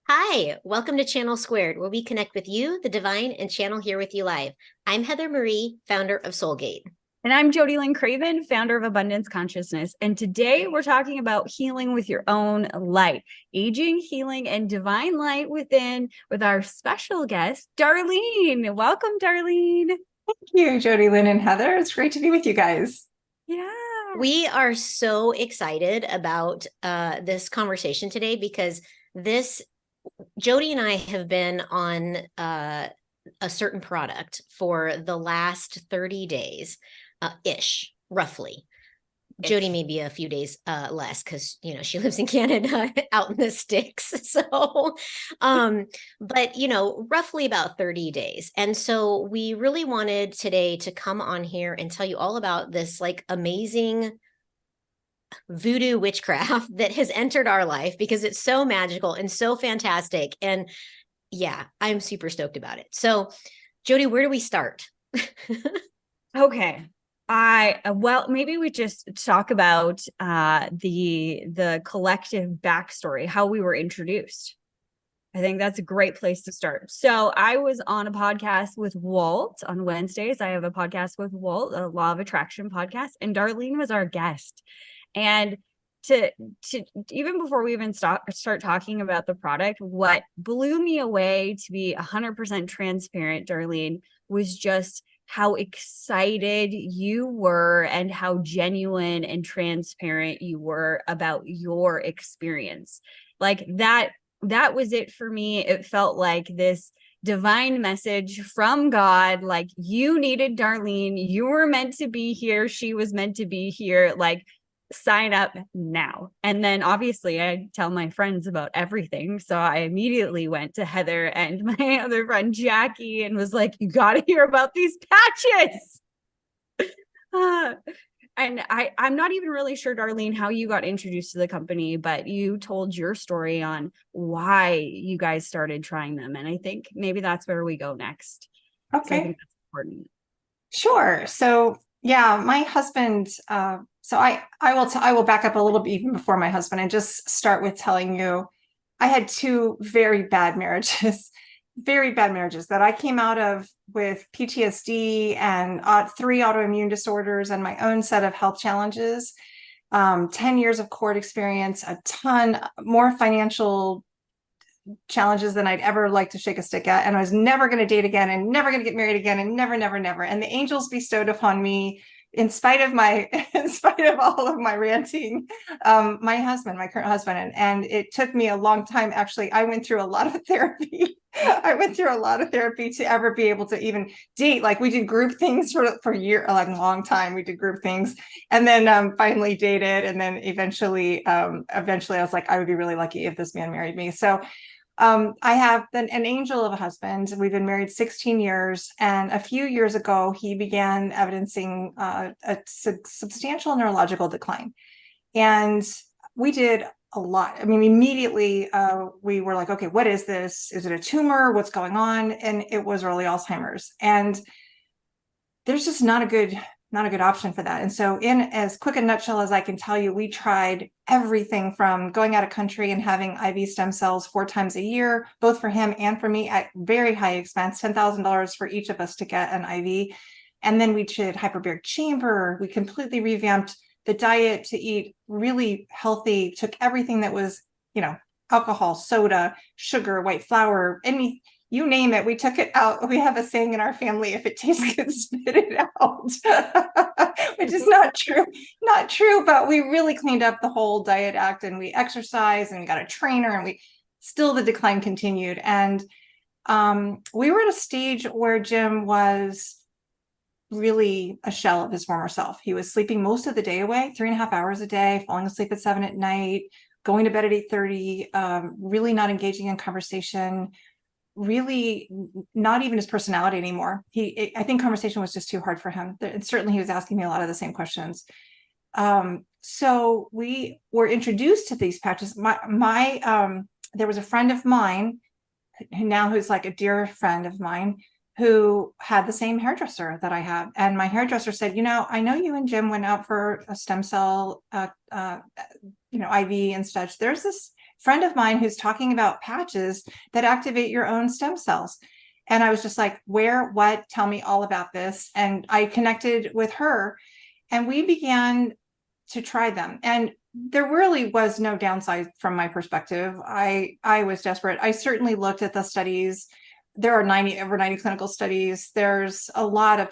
Hi, welcome to Channel Squared, where we connect with you, the divine, and channel here with you live. I'm Heather Marie, founder of Soulgate. And I'm Darlene Greene, founder of Abundance Consciousness. And today we're talking about healing with your own light, aging, healing, and divine light within with our special guest, Darlene. Welcome, Darlene. Thank you, Jody, Lynn, and Heather. It's great to be with you guys. Yeah. We are so excited about this conversation today because Jody and I have been on a certain product for the last 30 days, ish, roughly. Jody may be a few days less because she lives in Canada out in the sticks. So but roughly about 30 days. And so we really wanted today to come on here and tell you all about this like amazing voodoo witchcraft that has entered our life because it's so magical and so fantastic. And yeah, I'm super stoked about it. So Jody, where do we start? Okay. Maybe we just talk about the collective backstory, how we were introduced. I think that's a great place to start. So I was on a podcast with Walt on Wednesdays. I have a podcast with Walt, a Law of Attraction podcast, and Darlene was our guest. And to even before we even start talking about the product, what blew me away, to be 100% transparent, Darlene, was just how excited you were and how genuine and transparent you were about your experience. Like that was it for me. It felt like this divine message from God, like you needed Darlene, you were meant to be here, she was meant to be here, like sign up now. And then obviously I tell my friends about everything. So I immediately went to Heather and my other friend Jackie and was like, you got to hear about these patches. And I'm not even really sure, Darlene, how you got introduced to the company, but you told your story on why you guys started trying them. And I think maybe that's where we go next. Okay. I think that's important. Sure. So yeah, my husband, so I will back up a little bit even before my husband and just start with telling you I had two very bad marriages, very bad marriages that I came out of with PTSD and 3 autoimmune disorders and my own set of health challenges, 10 years of court experience, a ton more financial challenges than I'd ever like to shake a stick at. And I was never going to date again and never going to get married again and never, never, never. And the angels bestowed upon me, in spite of all of my ranting, my current husband. And it took me a long time. Actually, I went through a lot of therapy. To ever be able to even date. Like we did group things for a year, like a long time. We did group things and then finally dated. And then eventually I was like, I would be really lucky if this man married me. So I have been an angel of a husband. We've been married 16 years. And a few years ago, he began evidencing a substantial neurological decline. And we did a lot. I mean, immediately we were like, okay, what is this? Is it a tumor? What's going on? And it was early Alzheimer's. And there's just not a good option for that. And so in as quick a nutshell as I can tell you, we tried everything from going out of country and having IV stem cells 4 times a year, both for him and for me at very high expense, $10,000 for each of us to get an IV. And then we did hyperbaric chamber. We completely revamped the diet to eat really healthy, took everything that was, alcohol, soda, sugar, white flour, you name it, we took it out. We have a saying in our family, if it tastes good, spit it out, which is not true, but we really cleaned up the whole diet act and we exercised and we got a trainer and the decline continued. And we were at a stage where Jim was really a shell of his former self. He was sleeping most of the day away, 3.5 hours a day, falling asleep at 7 at night, going to bed at 8:30, really not engaging in conversation, really not even his personality anymore. I think conversation was just too hard for him. And certainly he was asking me a lot of the same questions. So we were introduced to these patches. There was a friend of mine who's like a dear friend of mine who had the same hairdresser that I had. And my hairdresser said, I know you and Jim went out for a stem cell, IV and such. There's this friend of mine who's talking about patches that activate your own stem cells. And I was just like, where, what, tell me all about this. And I connected with her and we began to try them. And there really was no downside from my perspective. I was desperate. I certainly looked at the studies. There are over 90 clinical studies. There's a lot of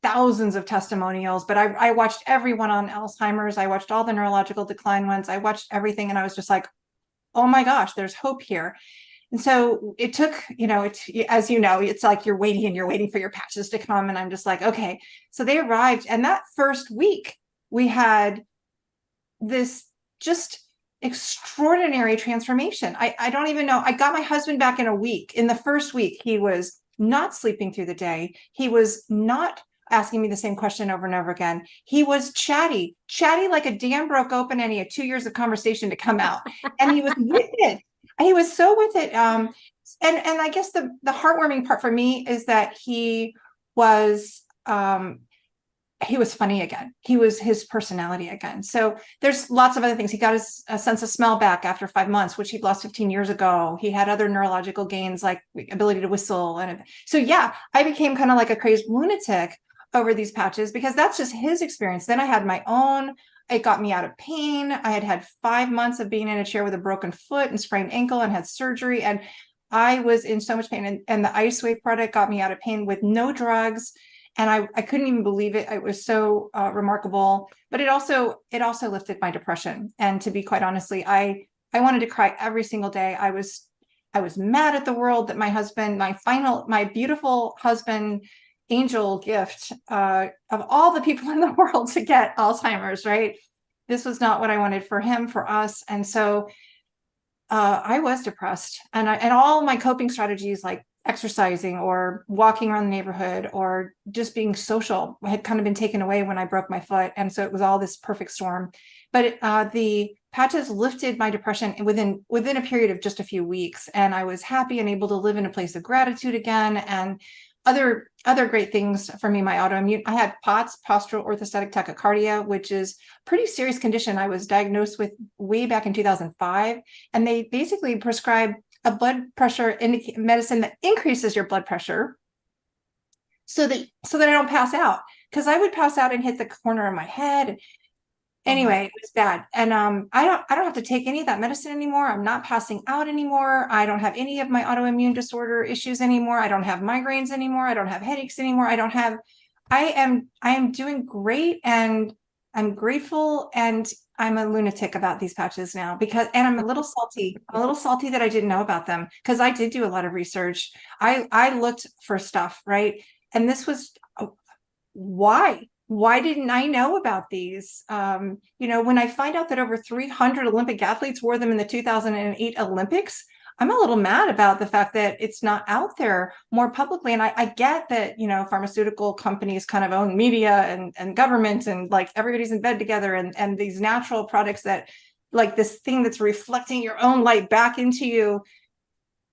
thousands of testimonials, but I watched everyone on Alzheimer's. I watched all the neurological decline ones. I watched everything. And I was just like, oh my gosh, there's hope here. And so it took, as you know, it's like you're waiting for your patches to come. And I'm just like, okay. So they arrived. And that first week, we had this just extraordinary transformation. I don't even know. I got my husband back in a week. In the first week, he was not sleeping through the day. He was not asking me the same question over and over again. He was chatty like a dam broke open and he had 2 years of conversation to come out. And he was with it. He was so with it. And I guess the heartwarming part for me is that he was funny again. He was his personality again. So there's lots of other things. He got his sense of smell back after 5 months, which he'd lost 15 years ago. He had other neurological gains like ability to whistle. And so, yeah, I became kind of like a crazed lunatic over these patches because that's just his experience. Then I had my own. It got me out of pain. I had 5 months of being in a chair with a broken foot and sprained ankle and had surgery. And I was in so much pain. And the IceWave product got me out of pain with no drugs. And I couldn't even believe it. It was so remarkable. But it also lifted my depression. And to be quite honestly, I wanted to cry every single day. I was mad at the world that my husband, my beautiful husband, angel gift of all the people in the world to get Alzheimer's, right? This was not what I wanted for him, for us. And so I was depressed. And all my coping strategies like exercising or walking around the neighborhood or just being social had kind of been taken away when I broke my foot. And so it was all this perfect storm. But the patches lifted my depression within a period of just a few weeks. And I was happy and able to live in a place of gratitude again. And other great things for me, my autoimmune, I had POTS, postural orthostatic tachycardia, which is a pretty serious condition I was diagnosed with way back in 2005. And they basically prescribe a blood pressure medicine that increases your blood pressure so that I don't pass out, because I would pass out and hit the corner of my head. Anyway, it was bad. And I don't have to take any of that medicine anymore. I'm not passing out anymore. I don't have any of my autoimmune disorder issues anymore. I don't have migraines anymore. I don't have headaches anymore. I am doing great, and I'm grateful, and I'm a lunatic about these patches now and I'm a little salty. I'm a little salty that I didn't know about them because I did do a lot of research. I looked for stuff, right? And this was why didn't I know about these? When I find out that over 300 Olympic athletes wore them in the 2008 Olympics, I'm a little mad about the fact that it's not out there more publicly. And I get that, pharmaceutical companies kind of own media and government, and like everybody's in bed together, and these natural products that like this thing that's reflecting your own light back into you,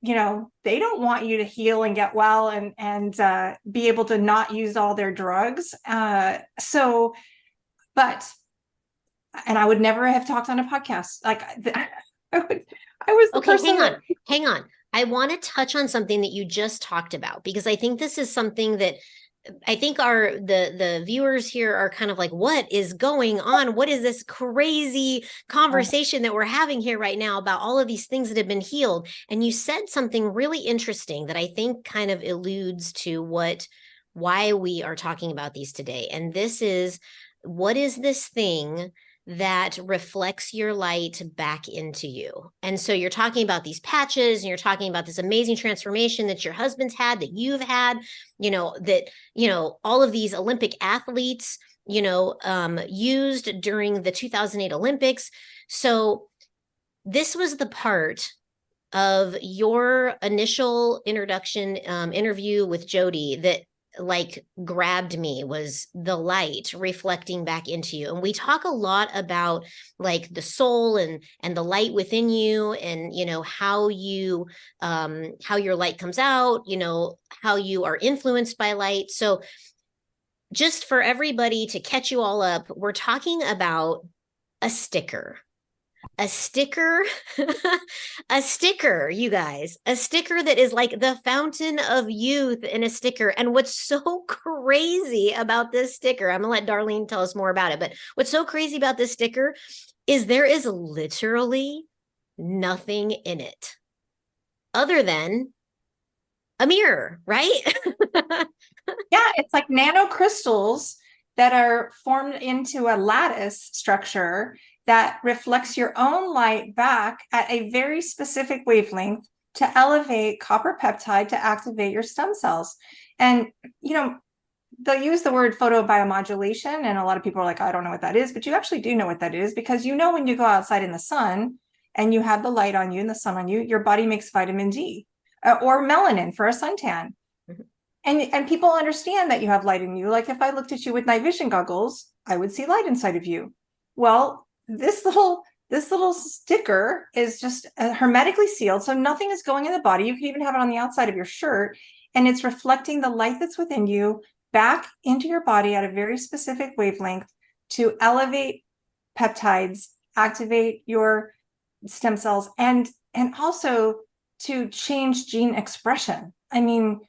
they don't want you to heal and get well and be able to not use all their drugs. And I would never have talked on a podcast. Like I was the Okay, person. hang on. I want to touch on something that you just talked about, because I think this is something that I think the viewers here are kind of like, what is going on? What is this crazy conversation that we're having here right now about all of these things that have been healed? And you said something really interesting that I think kind of alludes to why we are talking about these today. And this is, what is this thing that reflects your light back into you? And so you're talking about these patches, and you're talking about this amazing transformation that your husband's had, that you've had, all of these Olympic athletes, used during the 2008 Olympics. So this was the part of your initial introduction interview with Jody that like grabbed me, was the light reflecting back into you. And we talk a lot about like the soul and the light within you, and how your light comes out, how you are influenced by light. So just for everybody to catch you all up, we're talking about a sticker. a sticker, a sticker, you guys, a sticker that is like the fountain of youth in a sticker. And what's so crazy about this sticker, I'm gonna let Darlene tell us more about it, but what's so crazy about this sticker is there is literally nothing in it other than a mirror, right? Yeah, it's like nanocrystals that are formed into a lattice structure that reflects your own light back at a very specific wavelength to elevate copper peptide to activate your stem cells. And, you know, they'll use the word photobiomodulation, and a lot of people are like, I don't know what that is, but you actually do know what that is, because you know when you go outside in the sun and you have the light on you and the sun on you, your body makes vitamin D or melanin for a suntan. And people understand that you have light in you. Like if I looked at you with night vision goggles, I would see light inside of you. Well, this little sticker is just hermetically sealed, so nothing is going in the body. You can even have it on the outside of your shirt, and it's reflecting the light that's within you back into your body at a very specific wavelength to elevate peptides, activate your stem cells, and also to change gene expression. I mean,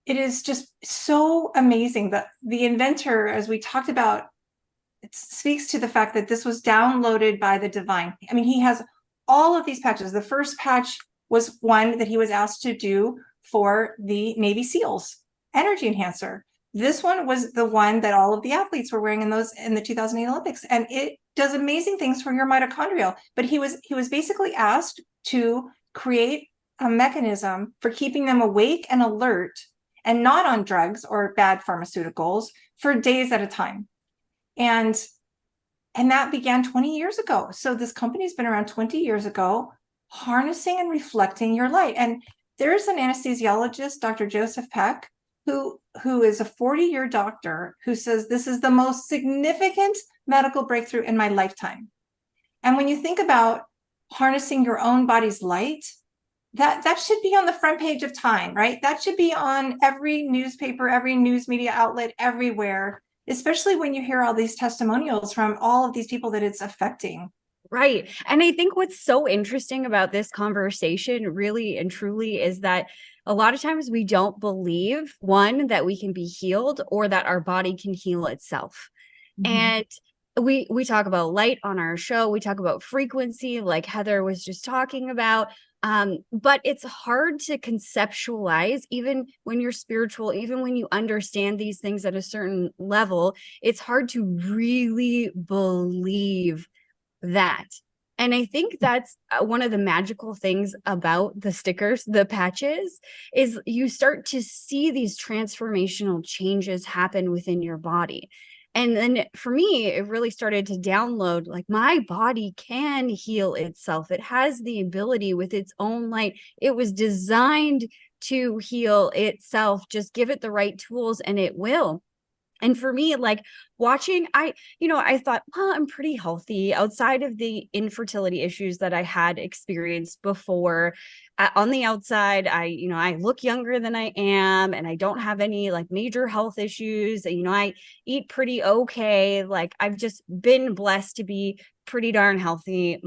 it is just so amazing that the inventor, as we talked about, it speaks to the fact that this was downloaded by the divine. I mean, he has all of these patches. The first patch was one that he was asked to do for the Navy SEALs energy enhancer. This one was the one that all of the athletes were wearing in the 2008 Olympics, and it does amazing things for your mitochondrial. But he was basically asked to create a mechanism for keeping them awake and alert and not on drugs or bad pharmaceuticals for days at a time. And that began 20 years ago. So this company's been around 20 years ago, harnessing and reflecting your light. And there's an anesthesiologist, Dr. Joseph Peck, who is a 40-year doctor, who says this is the most significant medical breakthrough in my lifetime. And when you think about harnessing your own body's light, that should be on the front page of Time, right? That should be on every newspaper, every news media outlet, everywhere, especially when you hear all these testimonials from all of these people that it's affecting. Right. And I think what's so interesting about this conversation really and truly is that a lot of times we don't believe, one, that we can be healed or that our body can heal itself. Mm-hmm. And we talk about light on our show. We talk about frequency, like Heather was just talking about. But it's hard to conceptualize, even when you're spiritual, even when you understand these things at a certain level, it's hard to really believe that. And I think that's one of the magical things about the stickers, the patches, is you start to see these transformational changes happen within your body. And then for me, it really started to download, like, my body can heal itself. It has the ability with its own light. It was designed to heal itself. Just give it the right tools and it will. And for me, like watching, I thought, well, I'm pretty healthy outside of the infertility issues that I had experienced before. On the outside, I look younger than I am, and I don't have any like major health issues. I eat pretty okay. Like, I've just been blessed to be pretty darn healthy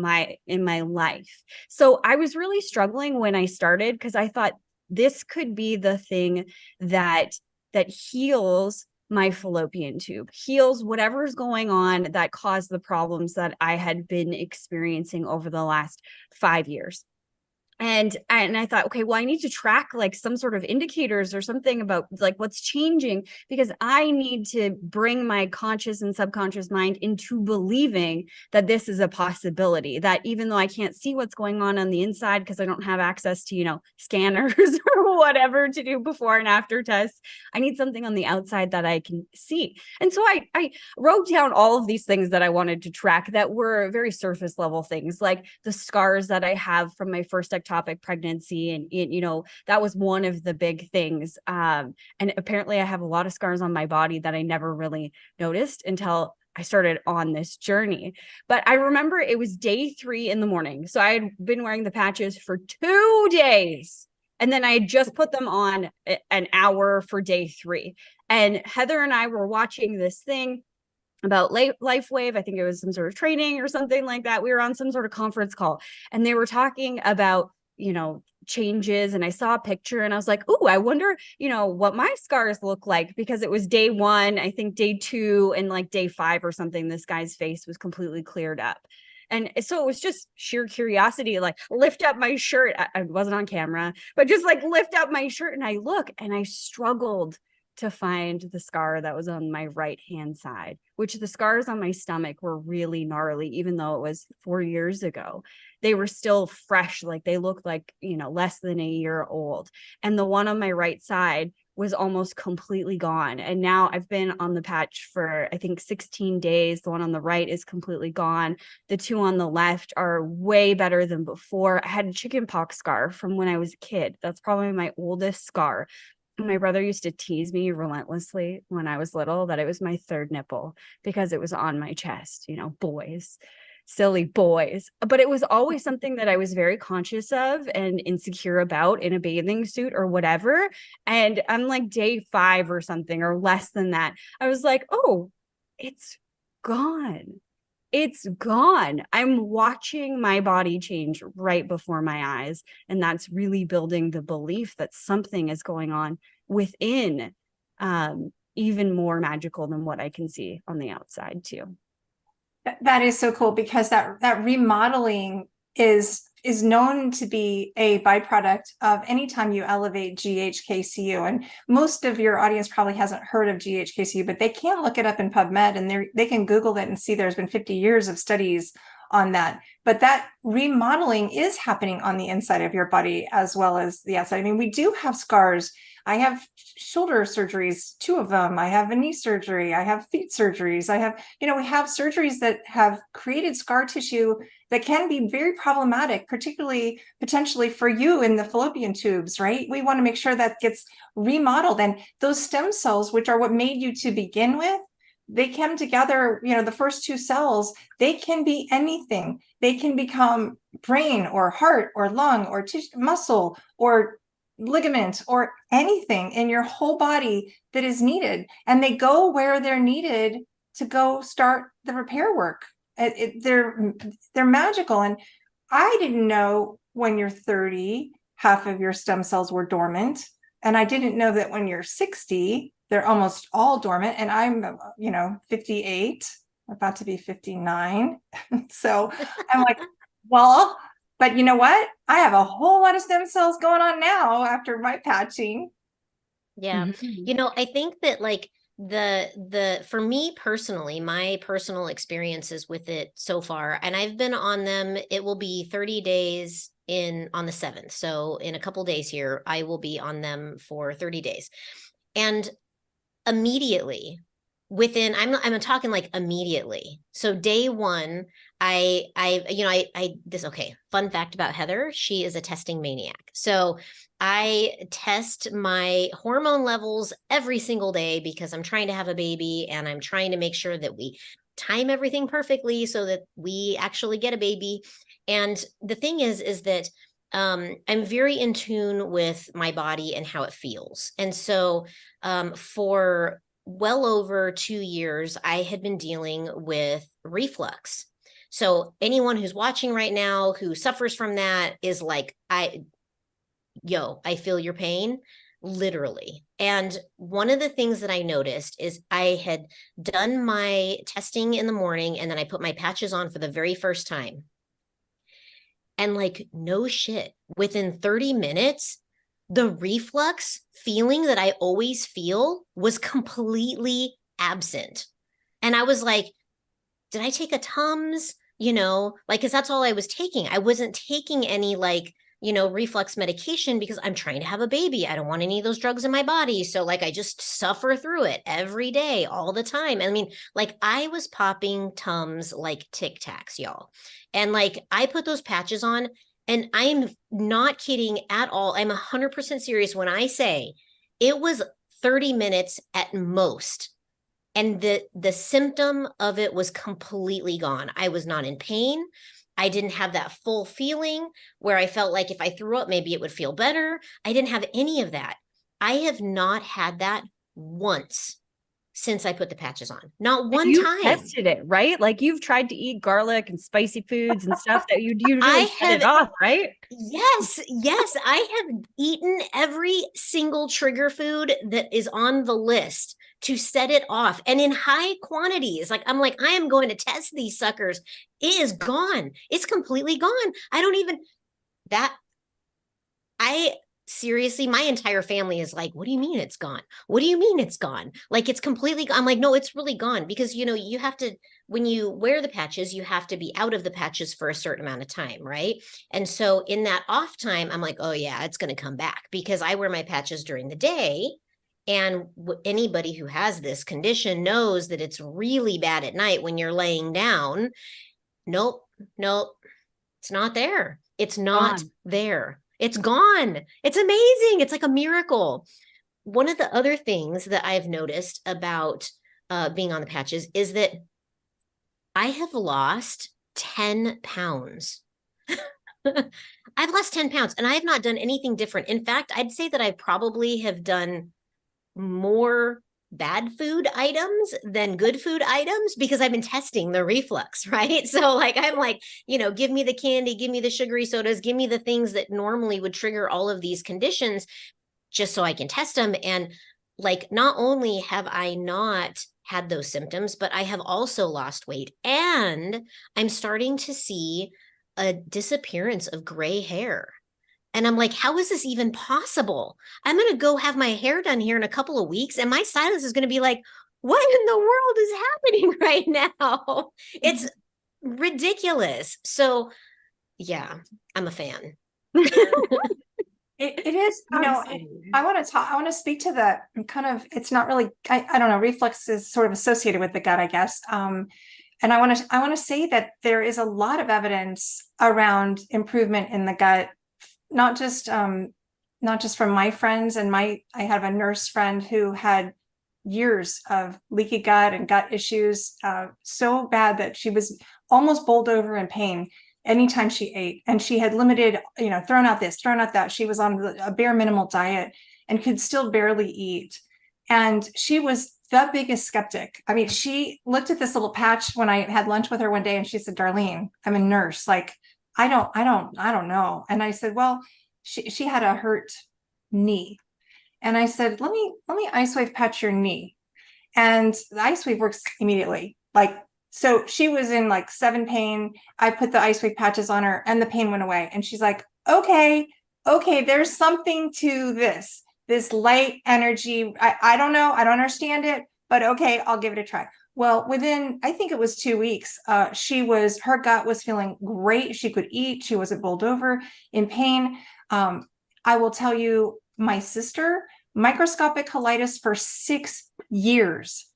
in my life. So I was really struggling when I started, because I thought this could be the thing that heals my fallopian tube, heals whatever's going on that caused the problems that I had been experiencing over the last 5 years. And I thought, okay, well, I need to track like some sort of indicators or something about like what's changing, because I need to bring my conscious and subconscious mind into believing that this is a possibility, that even though I can't see what's going on the inside because I don't have access to, scanners or whatever to do before and after tests, I need something on the outside that I can see. And so I wrote down all of these things that I wanted to track that were very surface level things, like the scars that I have from my first ectopic pregnancy. And that was one of the big things. And apparently I have a lot of scars on my body that I never really noticed until I started on this journey. But I remember it was day 3 in the morning. So I had been wearing the patches for 2 days. And then I had just put them on an hour for day 3. And Heather and I were watching this thing. about LifeWave. I think it was some sort of training or something like that. We were on some sort of conference call and they were talking about, changes. And I saw a picture and I was like, oh, I wonder, what my scars look like, because it was day 1, I think day 2 and like day 5 or something, this guy's face was completely cleared up. And so it was just sheer curiosity, like lift up my shirt. I wasn't on camera, but just like lift up my shirt. And I look and I struggled to find the scar that was on my right hand side, which the scars on my stomach were really gnarly, even though it was 4 years ago. They were still fresh, like they looked like, less than a year old. And the one on my right side was almost completely gone. And now I've been on the patch for, I think, 16 days. The one on the right is completely gone. The 2 on the left are way better than before. I had a chickenpox scar from when I was a kid. That's probably my oldest scar. My brother used to tease me relentlessly when I was little that it was my 3rd nipple because it was on my chest, boys, silly boys. But it was always something that I was very conscious of and insecure about in a bathing suit or whatever. And I'm like day 5 or something, or less than that, I was like, oh, it's gone. It's gone. I'm watching my body change right before my eyes. And that's really building the belief that something is going on within, even more magical than what I can see on the outside too. That is so cool, because that remodeling is known to be a byproduct of anytime you elevate GHKCU. And most of your audience probably hasn't heard of GHKCU, but they can look it up in PubMed and they can Google it and see there's been 50 years of studies on that. But that remodeling is happening on the inside of your body as well as the outside. I mean, we do have scars. I have shoulder surgeries, 2 of them. I have a knee surgery. I have feet surgeries. I have, we have surgeries that have created scar tissue that can be very problematic, particularly potentially for you in the fallopian tubes, right? We want to make sure that gets remodeled. And those stem cells, which are what made you to begin with, they come together, the first 2 cells, they can be anything. They can become brain or heart or lung or muscle or ligament or anything in your whole body that is needed. And they go where they're needed to go start the repair work. They're magical. And I didn't know when you're 30, half of your stem cells were dormant. And I didn't know that when you're 60, they're almost all dormant. And I'm, 58, about to be 59. So I'm like, well, but you know what? I have a whole lot of stem cells going on now after my patching. Yeah. Mm-hmm. I think that like for me personally, my personal experiences with it so far, and I've been on them, it will be 30 days on the 7th. So in a couple days here, I will be on them for 30 days. And immediately I'm talking like immediately. So day 1, okay, fun fact about Heather, she is a testing maniac. So I test my hormone levels every single day because I'm trying to have a baby and I'm trying to make sure that we time everything perfectly so that we actually get a baby. And the thing is that I'm very in tune with my body and how it feels. And so for well over 2 years, I had been dealing with reflux. So anyone who's watching right now who suffers from that is like, I feel your pain, literally. And one of the things that I noticed is I had done my testing in the morning and then I put my patches on for the very first time. And like, no shit, within 30 minutes, the reflux feeling that I always feel was completely absent. And I was like, did I take a Tums? Because that's all I was taking. I wasn't taking any reflux medication because I'm trying to have a baby. I don't want any of those drugs in my body. So like, I just suffer through it every day, all the time. I mean, like I was popping Tums like Tic Tacs, y'all. And like, I put those patches on and I'm not kidding at all. I'm 100% serious when I say it was 30 minutes at most. And the symptom of it was completely gone. I was not in pain. I didn't have that full feeling where I felt like if I threw up, maybe it would feel better. I didn't have any of that. I have not had that once since I put the patches on. Not And one you've time. tested it, right? Like you've tried to eat garlic and spicy foods and stuff that you'd I usually set it have, off, right? yes, yes, I have eaten every single trigger food that is on the list to set it off, and in high quantities. Like, I'm like, I am going to test these suckers. It is gone. It's completely gone. I don't even that I seriously, my entire family is like, what do you mean it's gone? What do you mean it's gone? Like, it's completely gone. I'm like, no, it's really gone, because you have to, when you wear the patches, you have to be out of the patches for a certain amount of time, right? And so in that off time, I'm like, oh yeah, it's going to come back, because I wear my patches during the day. And anybody who has this condition knows that it's really bad at night when you're laying down. Nope, nope, it's not there. It's not Gone. there. It's gone. It's amazing. It's like a miracle. One of the other things that I've noticed about being on the patches is that I have lost 10 pounds. I've lost 10 pounds, and I have not done anything different. In fact, I'd say that I probably have done more bad food items than good food items, because I've been testing the reflux, right? So like, I'm like, give me the candy, give me the sugary sodas, give me the things that normally would trigger all of these conditions, just so I can test them. And like, not only have I not had those symptoms, but I have also lost weight, and I'm starting to see a disappearance of gray hair. And I'm like, how is this even possible? I'm going to go have my hair done here in a couple of weeks, and my stylist is going to be like, what in the world is happening right now? It's ridiculous. So, yeah, I'm a fan. It is, I want to talk, I want to speak to the kind of, it's not really, I don't know, reflux is sort of associated with the gut, I guess. And I want to say that there is a lot of evidence around improvement in the gut, not just from my friends and I have a nurse friend who had years of leaky gut and gut issues, so bad that she was almost bowled over in pain anytime she ate, and she had limited, thrown out this, thrown out that. She was on a bare minimal diet and could still barely eat. And she was the biggest skeptic. I mean, she looked at this little patch when I had lunch with her one day, and she said, Darlene, I'm a nurse. Like, I don't know. And I said, well, she had a hurt knee. And I said, let me ice wave patch your knee. And the ice wave works immediately. Like, so she was in like 7 pain. I put the ice wave patches on her, and the pain went away. And she's like, okay, there's something to this light energy. I don't know. I don't understand it, but okay, I'll give it a try. Well, within, I think it was 2 weeks, her gut was feeling great. She could eat. She wasn't bowled over in pain. I will tell you, my sister, microscopic colitis for 6 years,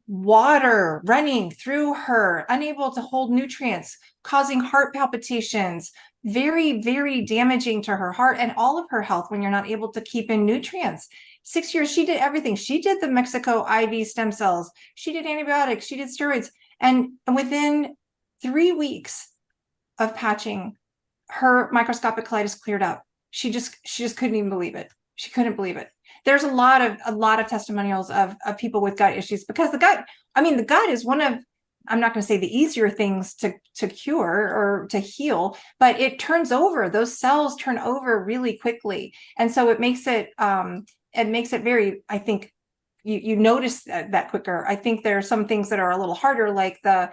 water running through her, unable to hold nutrients, causing heart palpitations, very, very damaging to her heart and all of her health when you're not able to keep in nutrients. 6 years, she did everything. She did the Mexico IV stem cells. She did antibiotics. She did steroids. And within 3 weeks of patching, her microscopic colitis cleared up. She just couldn't even believe it. She couldn't believe it. There's a lot of testimonials of people with gut issues, because the gut is one of, I'm not going to say the easier things to cure or to heal, but it turns over. Those cells turn over really quickly. And so it makes it very, I think you notice that quicker. I think there are some things that are a little harder, like the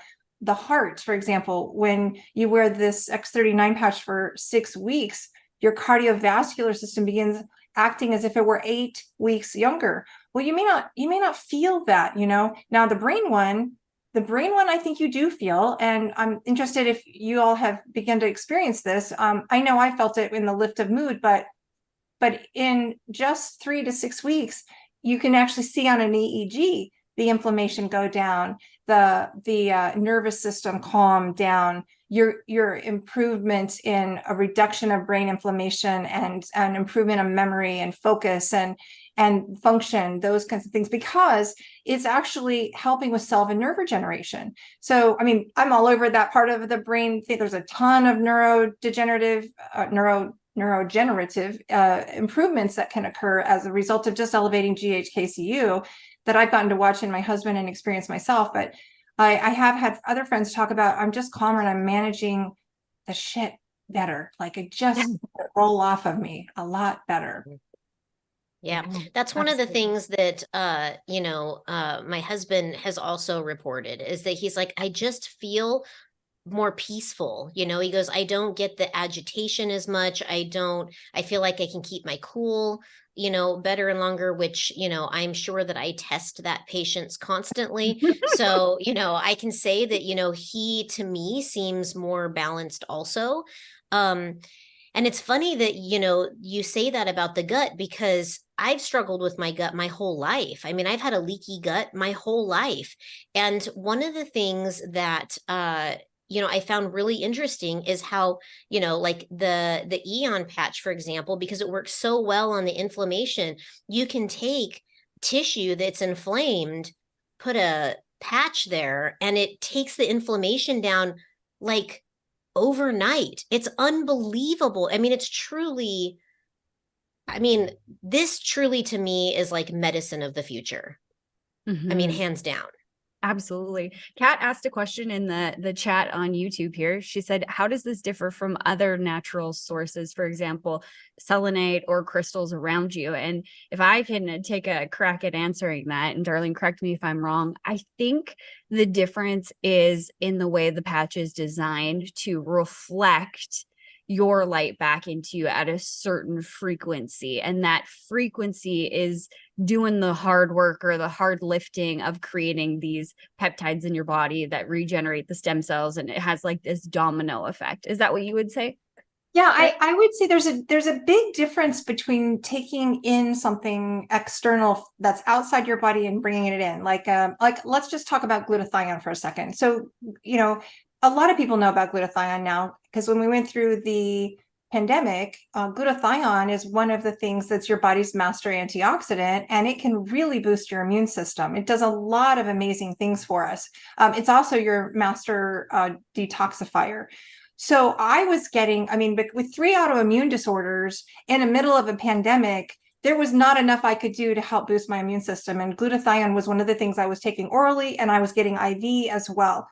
heart, for example. When you wear this X39 patch for 6 weeks, your cardiovascular system begins acting as if it were 8 weeks younger. Well, you may not feel that, Now the brain one, I think you do feel, and I'm interested if you all have begun to experience this. I know I felt it in the lift of mood, but in just 3 to 6 weeks, you can actually see on an EEG the inflammation go down, the nervous system calm down, your improvement in a reduction of brain inflammation and an improvement of memory and focus and function, those kinds of things, because it's actually helping with cell and nerve regeneration. So, I mean, I'm all over that part of the brain. There's a ton of neurodegenerative, neurogenerative improvements that can occur as a result of just elevating GHKCU that I've gotten to watch in my husband and experience myself. But I have had other friends talk about, I'm just calmer and I'm managing the shit better. Like it just roll off of me a lot better. Yeah, Yeah, that's one of the absolutely. things that my husband has also reported is that he's like, I just feel more peaceful. He goes, I don't get the agitation as much. I feel like I can keep my cool, better and longer, which, I'm sure that I test that patience constantly. So, I can say that, he to me seems more balanced also. Um, and it's funny that, you say that about the gut because I've struggled with my gut my whole life. I mean, I've had a leaky gut my whole life. And one of the things that, I found really interesting is how, like the Eon patch, for example, because it works so well on the inflammation, you can take tissue that's inflamed, put a patch there, and it takes the inflammation down like overnight. It's unbelievable. I mean, this truly to me is like medicine of the future. I mean, Mhm. hands down. Absolutely. Kat asked a question in the chat on YouTube here. She said, how does this differ from other natural sources, for example, selenite or crystals around you? And if I can take a crack at answering that, and Darlene, correct me if I'm wrong, I think the difference is in the way the patch is designed to reflect your light back into you at a certain frequency. And that frequency is doing the hard work or the hard lifting of creating these peptides in your body that regenerate the stem cells, and it has like this domino effect. Is that what you would say? Yeah, Kat? I would say there's a big difference between taking in something external that's outside your body and bringing it in. Like let's just talk about glutathione for a second. So, a lot of people know about glutathione now because when we went through the pandemic, glutathione is one of the things that's your body's master antioxidant, and it can really boost your immune system. It does a lot of amazing things for us. It's also your master detoxifier. So I was getting, I mean, with 3 autoimmune disorders in the middle of a pandemic, there was not enough I could do to help boost my immune system. And glutathione was one of the things I was taking orally, and I was getting IV as well.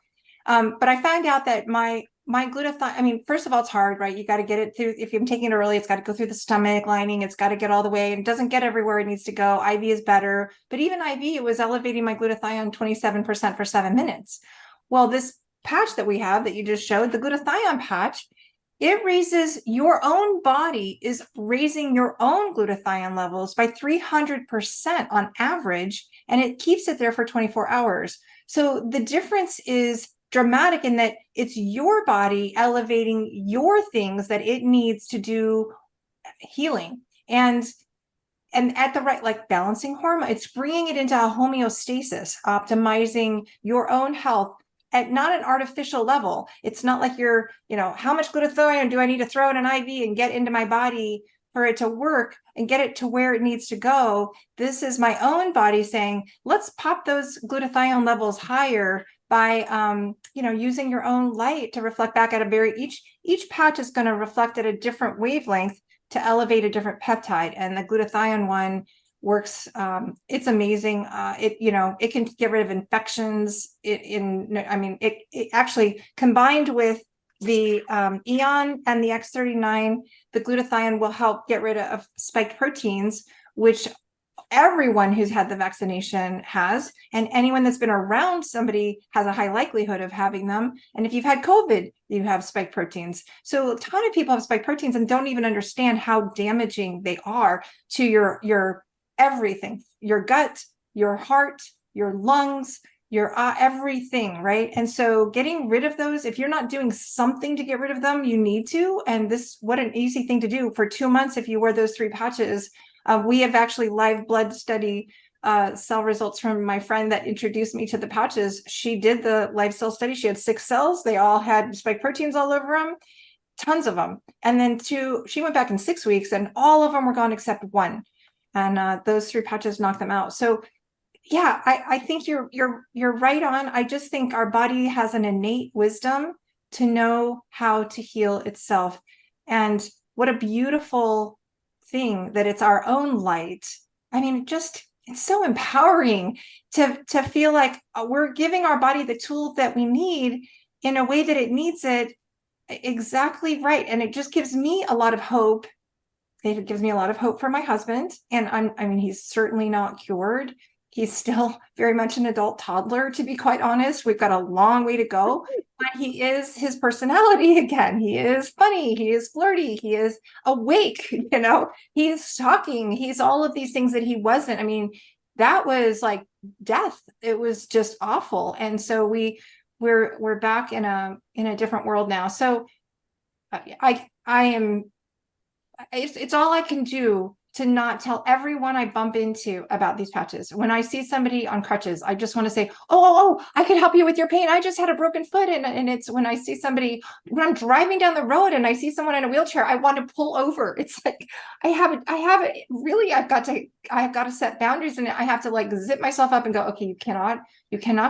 But I found out that my glutathione, I mean, first of all, it's hard, right? You got to get it through. If you're taking it early, it's got to go through the stomach lining. It's got to get all the way. It doesn't get everywhere it needs to go. IV is better. But even IV, it was elevating my glutathione 27% for 7 minutes. Well, this patch that we have that you just showed, the glutathione patch, it raises your own body is raising your own glutathione levels by 300% on average, and it keeps it there for 24 hours. So the difference is dramatic in that it's your body elevating your things that it needs to do healing. And at the right, like balancing hormone, it's bringing it into a homeostasis, optimizing your own health at not an artificial level. It's not like you're, how much glutathione do I need to throw in an IV and get into my body for it to work and get it to where it needs to go. This is my own body saying, let's pop those glutathione levels higher by using your own light to reflect back at each patch is going to reflect at a different wavelength to elevate a different peptide, and the glutathione one works. It's amazing. It can get rid of infections. It actually combined with the Eon and the X39, the glutathione will help get rid of spiked proteins, which everyone who's had the vaccination has, and anyone that's been around somebody has a high likelihood of having them. And if you've had COVID, you have spike proteins. So a ton of people have spike proteins and don't even understand how damaging they are to your everything, your gut, your heart, your lungs, your everything, right? And so getting rid of those, if you're not doing something to get rid of them, you need to. And what an easy thing to do for 2 months if you wear those 3 patches. We have actually live blood study cell results from my friend that introduced me to the pouches. She did the live cell study. She had 6 cells. They all had spike proteins all over them, tons of them. And then she went back in 6 weeks and all of them were gone except one. And those 3 patches knocked them out. So yeah, I think you're right on. I just think our body has an innate wisdom to know how to heal itself. And what a beautiful thing that it's our own light. I mean, it's so empowering to feel like we're giving our body the tool that we need in a way that it needs it exactly right. And it just gives me a lot of hope. It gives me a lot of hope for my husband. And I mean, he's certainly not cured. He's still very much an adult toddler, to be quite honest. We've got a long way to go, but he is his personality again. He is funny. He is flirty. He is awake. He is talking. He's all of these things that he wasn't. I mean, that was like death. It was just awful. And so we're back in a different world now. So I am, it's all I can do to not tell everyone I bump into about these patches. When I see somebody on crutches, I just want to say, oh, I can help you with your pain. I just had a broken foot. And it's when I see somebody, when I'm driving down the road and I see someone in a wheelchair, I want to pull over. It's like, I've got to set boundaries, and I have to like zip myself up and go, okay, you cannot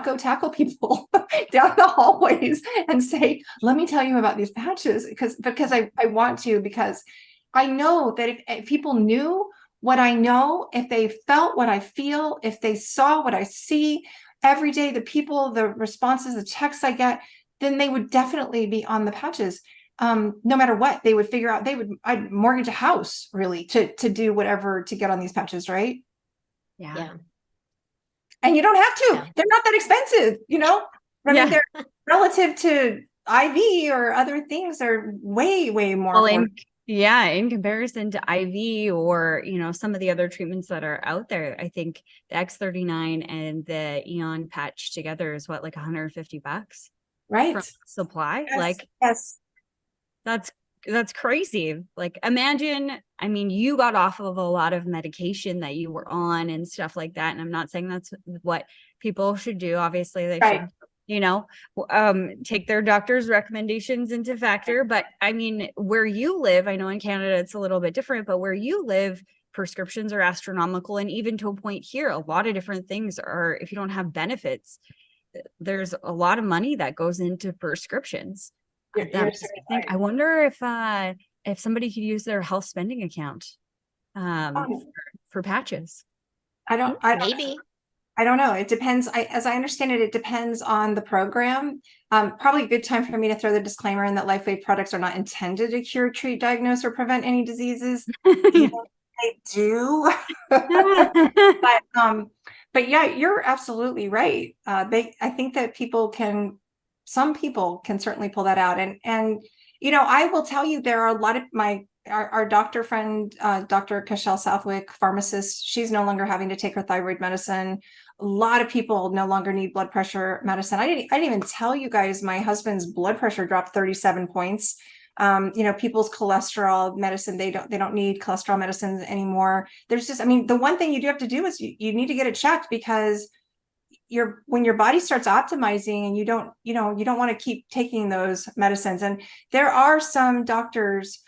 go tackle people down the hallways and say, let me tell you about these patches, because I want to, because I know that if people knew what I know, if they felt what I feel, if they saw what I see every day, the responses, the texts I get, then they would definitely be on the patches. No matter what, they would figure out, I'd mortgage a house really to do whatever to get on these patches, right? Yeah. And you don't have to. Yeah. They're not that expensive, I mean, they're relative to IV or other things are way, way more. In comparison to IV or, some of the other treatments that are out there, I think the X39 and the Eon patch together is what, like $150, right? From supply. Yes. That's crazy. Like, imagine, I mean, you got off of a lot of medication that you were on and stuff like that. And I'm not saying that's what people should do. Obviously they should, take their doctor's recommendations into factor. But I mean, where you live, I know in Canada it's a little bit different, but where you live, prescriptions are astronomical. And even to a point here, a lot of different things are, if you don't have benefits, there's a lot of money that goes into prescriptions. I wonder if somebody could use their health spending account for patches. Maybe. I don't know. It depends. As I understand it, it depends on the program. Probably a good time for me to throw the disclaimer in that LifeWave products are not intended to cure, treat, diagnose, or prevent any diseases. They do. But yeah, you're absolutely right. I think that some people can certainly pull that out. And I will tell you, there are a lot of our doctor friend, Dr. Cashel Southwick, pharmacist, she's no longer having to take her thyroid medicine. A lot of people no longer need blood pressure medicine. I didn't even tell you guys, my husband's blood pressure dropped 37 points. People's cholesterol medicine, they don't need cholesterol medicines anymore. There's just, I mean, the one thing you do have to do is you need to get it checked, because when your body starts optimizing and you don't want to keep taking those medicines. And there are some doctors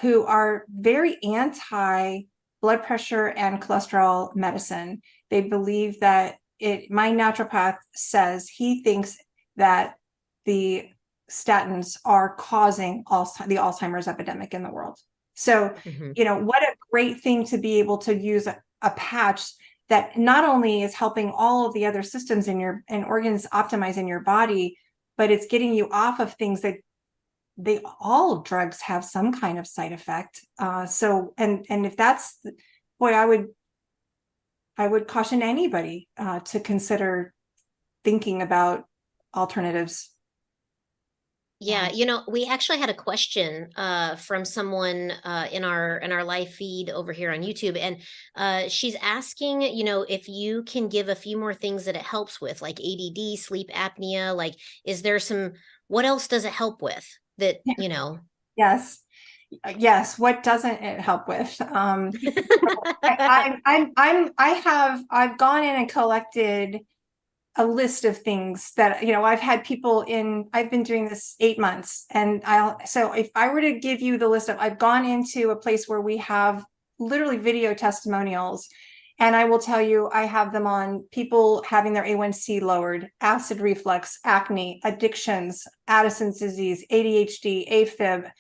who are very anti blood pressure and cholesterol medicine. They believe that my naturopath says he thinks that the statins are causing the Alzheimer's epidemic in the world. So, what a great thing to be able to use a patch that not only is helping all of the other systems and organs optimize in your body, but it's getting you off of things that all drugs have some kind of side effect. So if that's, boy, I would caution anybody to consider thinking about alternatives. Yeah, we actually had a question from someone in our live feed over here on YouTube, and she's asking, if you can give a few more things that it helps with, like ADD, sleep apnea, like, what else does it help with that, Yes. What doesn't it help with? I've gone in and collected a list of things that, I've had people I've been doing this 8 months. And so if I were to give you the list I've gone into a place where we have literally video testimonials, and I will tell you, I have them on people having their A1C lowered, acid reflux, acne, addictions, Addison's disease, ADHD, AFib,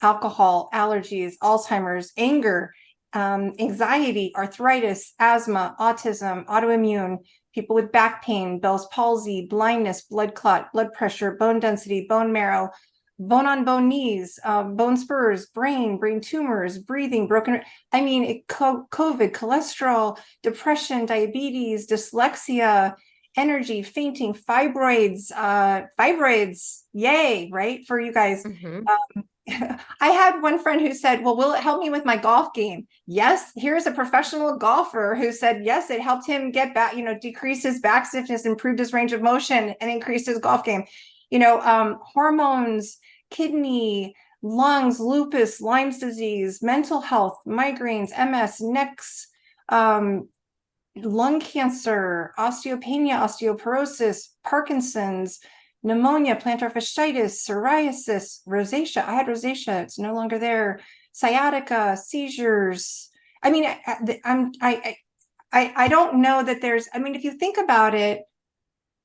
alcohol, allergies, Alzheimer's, anger, anxiety, arthritis, asthma, autism, autoimmune, people with back pain, Bell's palsy, blindness, blood clot, blood pressure, bone density, bone marrow, bone on bone knees, bone spurs, brain tumors, breathing, broken. I mean, COVID, cholesterol, depression, diabetes, dyslexia, energy, fainting, fibroids, yay, right? For you guys. Mhm. I had one friend who said, well, will it help me with my golf game? Yes. Here's a professional golfer who said, yes, it helped him get back, decrease his back stiffness, improved his range of motion, and increased his golf game. Hormones, kidney, lungs, lupus, Lyme's disease, mental health, migraines, MS, necks, lung cancer, osteopenia, osteoporosis, Parkinson's, pneumonia, plantar fasciitis, psoriasis, rosacea. I had rosacea. It's no longer there. Sciatica, seizures. I mean, I don't know that there's, I mean, if you think about it,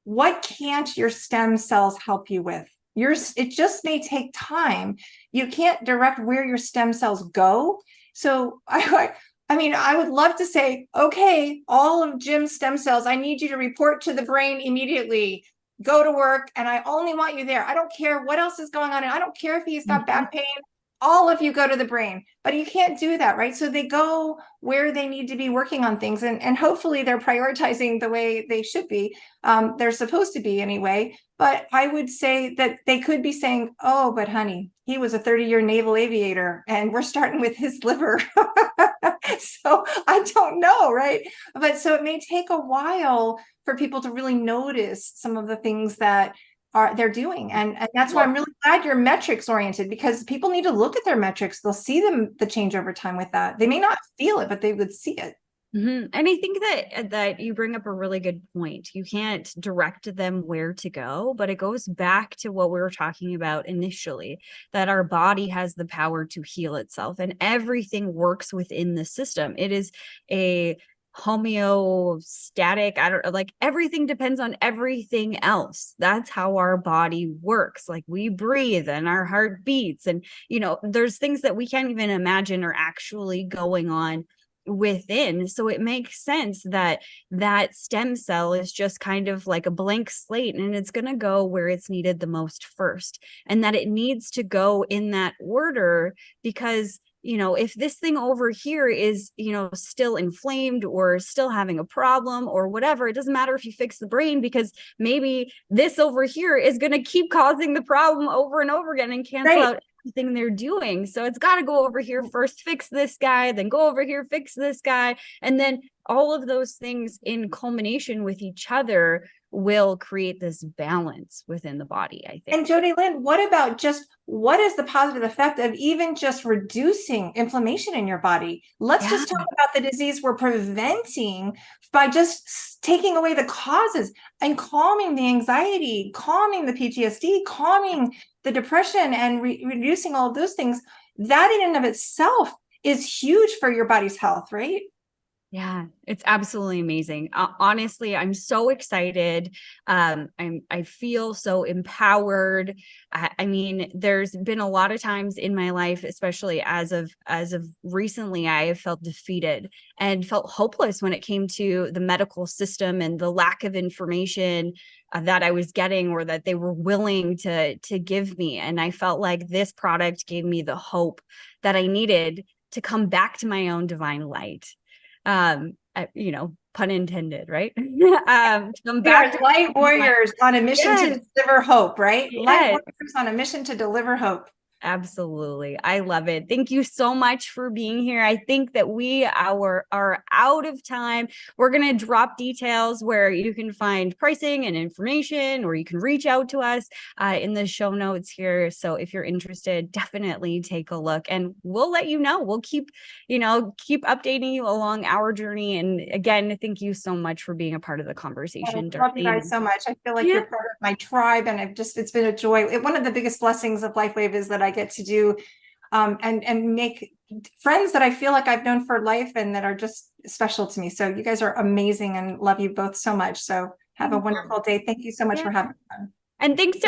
what can't your stem cells help you with? It just may take time. You can't direct where your stem cells go. So I mean, I would love to say, okay, all of Jim's stem cells, I need you to report to the brain immediately. Go to work, and I only want you there. I don't care what else is going on. And I don't care if he's got back pain. All of you go to the brain, but you can't do that, right? So they go where they need to be working on things, and hopefully they're prioritizing the way they should be. They're supposed to be anyway. But I would say that they could be saying, oh, but honey, he was a 30-year naval aviator and we're starting with his liver. So I don't know, right? But so it may take a while for people to really notice some of the things that they're doing. And that's why I'm really glad you're metrics oriented, because people need to look at their metrics. They'll see the change over time with that. They may not feel it, but they would see it. Mm-hmm. And I think that you bring up a really good point. You can't direct them where to go, but it goes back to what we were talking about initially, that our body has the power to heal itself, and everything works within the system. It is a homeostatic, I don't like, everything depends on everything else. That's how our body works. Like, we breathe and our heart beats, and there's things that we can't even imagine are actually going on within. So it makes sense that stem cell is just kind of like a blank slate, and it's going to go where it's needed the most first, and that it needs to go in that order, because if this thing over here is, still inflamed or still having a problem or whatever, it doesn't matter if you fix the brain, because maybe this over here is going to keep causing the problem over and over again and cancel out everything they're doing. So it's got to go over here first, fix this guy, then go over here, fix this guy. And then all of those things in culmination with each other will create this balance within the body, I think. And Jody Lynn, what is the positive effect of even just reducing inflammation in your body? Let's just talk about the disease we're preventing by just taking away the causes and calming the anxiety, calming the PTSD, calming the depression, and reducing all of those things. That in and of itself is huge for your body's health, right? Yeah, it's absolutely amazing. Honestly, I'm so excited. I feel so empowered. I mean, there's been a lot of times in my life, especially as of recently, I have felt defeated and felt hopeless when it came to the medical system and the lack of information that I was getting, or that they were willing to give me. And I felt like this product gave me the hope that I needed to come back to my own divine light. Pun intended, right? Come back to light warriors on a mission to deliver hope, right? Yes. Light warriors on a mission to deliver hope. Absolutely. I love it. Thank you so much for being here. I think that we are out of time. We're going to drop details where you can find pricing and information, or you can reach out to us in the show notes here. So if you're interested, definitely take a look, and we'll let you know. We'll keep updating you along our journey. And again, thank you so much for being a part of the conversation. I love you guys so much. I feel like you're part of my tribe, and it's been a joy. One of the biggest blessings of LightWave is that I get to do and make friends that I feel like I've known for life and that are just special to me. So you guys are amazing, and love you both so much. So have a wonderful day. Thank you so much for having me. And thanks to